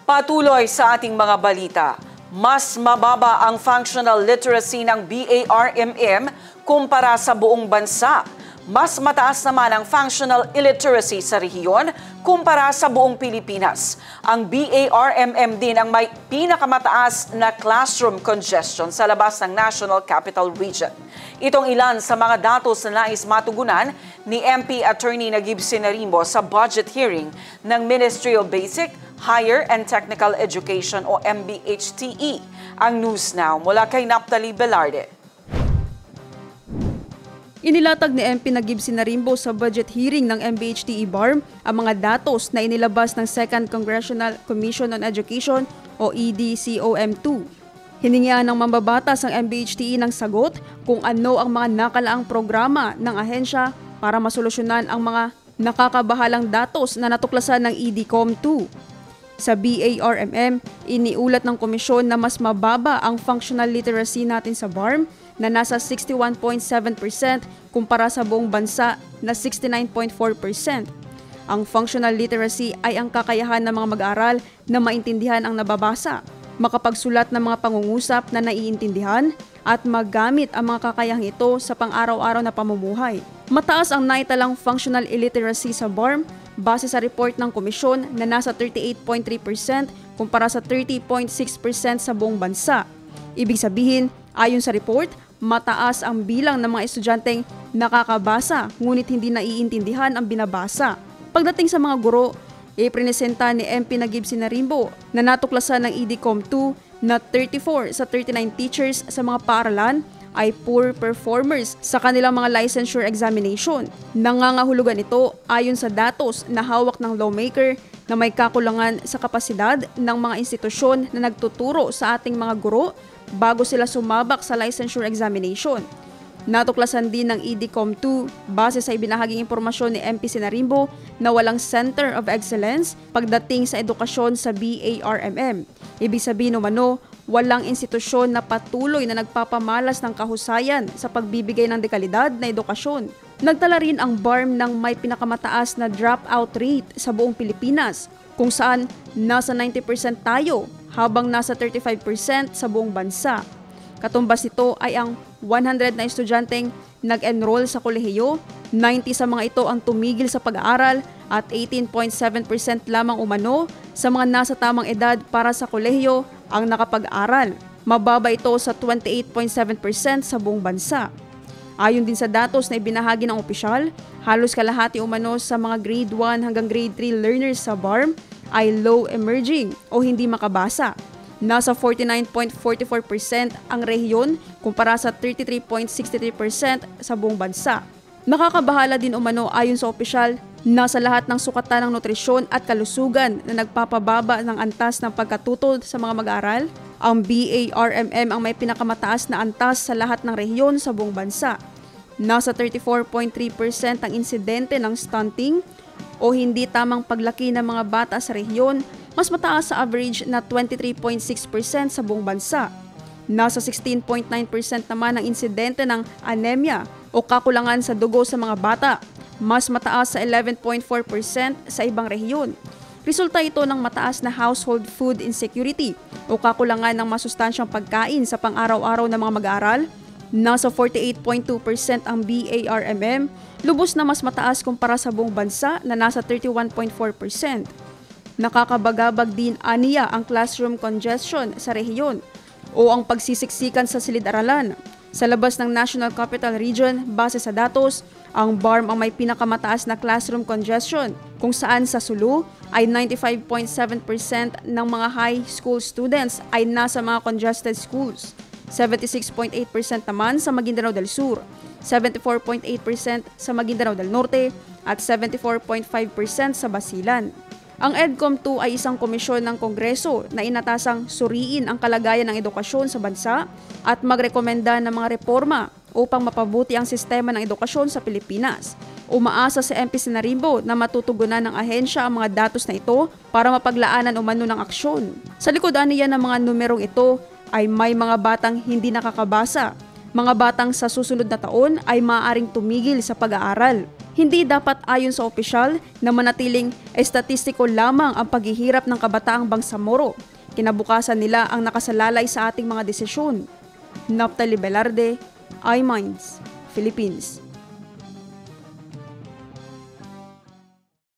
Patuloy sa ating mga balita, mas mababa ang functional literacy ng BARMM kumpara sa buong bansa. Mas mataas naman ang functional illiteracy sa rehiyon kumpara sa buong Pilipinas. Ang BARMM din ang may pinakamataas na classroom congestion sa labas ng National Capital Region. Itong ilan sa mga datos na nais matugunan ni MP Attorney Naguib Sinarimbo sa budget hearing ng Ministry of Basic, Higher and Technical Education o MBHTE. Ang News Now mula kay Naphtali Velarde. Inilatag ni MP Naguib Sinarimbo sa budget hearing ng MBHTE BARM ang mga datos na inilabas ng 2nd Congressional Commission on Education o EDCOM2. Hiningian ng mambabatas ang MBHTE ng sagot kung ano ang mga nakalaang programa ng ahensya para masolusyonan ang mga nakakabahalang datos na natuklasan ng EDCOM2. Sa BARMM, iniulat ng komisyon na mas mababa ang functional literacy natin sa BARM na nasa 61.7% kumpara sa buong bansa na 69.4%. Ang functional literacy ay ang kakayahan ng mga mag-aaral na maintindihan ang nababasa, makapagsulat ng mga pangungusap na naiintindihan, at magamit ang mga kakayahang ito sa pang-araw-araw na pamumuhay. Mataas ang naitalang functional illiteracy sa BARM base sa report ng komisyon na nasa 38.3% kumpara sa 30.6% sa buong bansa. Ibig sabihin, ayon sa report, mataas ang bilang ng mga estudyanteng nakakabasa ngunit hindi naiintindihan ang binabasa. Pagdating sa mga guro, ipresenta ni MP Naguib Sinarimbo na natuklasan ng EDCOM2 na 34 sa 39 teachers sa mga paaralan ay poor performers sa kanilang mga licensure examination. Nangangahulugan ito ayon sa datos na hawak ng lawmaker na may kakulangan sa kapasidad ng mga institusyon na nagtuturo sa ating mga guro bago sila sumabak sa licensure examination. Natuklasan din ng EDCOM2 base sa ibinahaging impormasyon ni MP Sinarimbo na walang Center of Excellence pagdating sa edukasyon sa BARMM. Ibig sabihin umano, walang institusyon na patuloy na nagpapamalas ng kahusayan sa pagbibigay ng dekalidad na edukasyon. Nagtala rin ang BARM ng may pinakamataas na dropout rate sa buong Pilipinas, kung saan nasa 90% tayo habang nasa 35% sa buong bansa. Katumbas nito ay ang 100 na estudyanteng nag-enroll sa kolehiyo, 90 sa mga ito ang tumigil sa pag-aaral at 18.7% lamang umano sa mga nasa tamang edad para sa kolehiyo ang nakapag-aral. Mababa ito sa 28.7% sa buong bansa. Ayon din sa datos na ibinahagi ng opisyal, halos kalahati umano sa mga grade 1 hanggang grade 3 learners sa BARM ay low emerging o hindi makabasa. Nasa 49.44% ang rehiyon kumpara sa 33.63% sa buong bansa. Nakakabahala din umano ayon sa opisyal na sa lahat ng sukatan ng nutrisyon at kalusugan na nagpapababa ng antas ng pagkatuto sa mga mag-aaral, ang BARMM ang may pinakamataas na antas sa lahat ng rehiyon sa buong bansa. Nasa 34.3% ang insidente ng stunting o hindi tamang paglaki ng mga bata sa rehiyon, mas mataas sa average na 23.6% sa buong bansa. Nasa 16.9% naman ang insidente ng anemia o kakulangan sa dugo sa mga bata, mas mataas sa 11.4% sa ibang rehiyon. Resulta ito ng mataas na household food insecurity o kakulangan ng masustansyang pagkain sa pang-araw-araw ng mga mag-aaral. Nasa 48.2% ang BARMM, lubos na mas mataas kumpara sa buong bansa na nasa 31.4%. Nakakabagabag din aniya ang classroom congestion sa rehiyon o ang pagsisiksikan sa silid-aralan. Sa labas ng National Capital Region, base sa datos, ang BARM ang may pinakamataas na classroom congestion kung saan sa Sulu ay 95.7% ng mga high school students ay nasa mga congested schools. 76.8% naman sa Maguindanao del Sur, 74.8% sa Maguindanao del Norte at 74.5% sa Basilan. Ang EDCOM2 ay isang komisyon ng Kongreso na inatasang suriin ang kalagayan ng edukasyon sa bansa at magrekomenda ng mga reforma upang mapabuti ang sistema ng edukasyon sa Pilipinas. Umaasa si MP Sinarimbo na matutugunan ng ahensya ang mga datos na ito para mapaglaanan umano ng aksyon. Sa likod niya ng mga numerong ito ay may mga batang hindi nakakabasa, mga batang sa susunod na taon ay maaaring tumigil sa pag-aaral, Hindi dapat ayon sa opisyal na manatiling estatistiko lamang ang paghihirap ng kabataang Bangsamoro. Kinabukasan nila ang nakasalalay sa ating mga desisyon. Naphtali Velarde, iMinds, Philippines.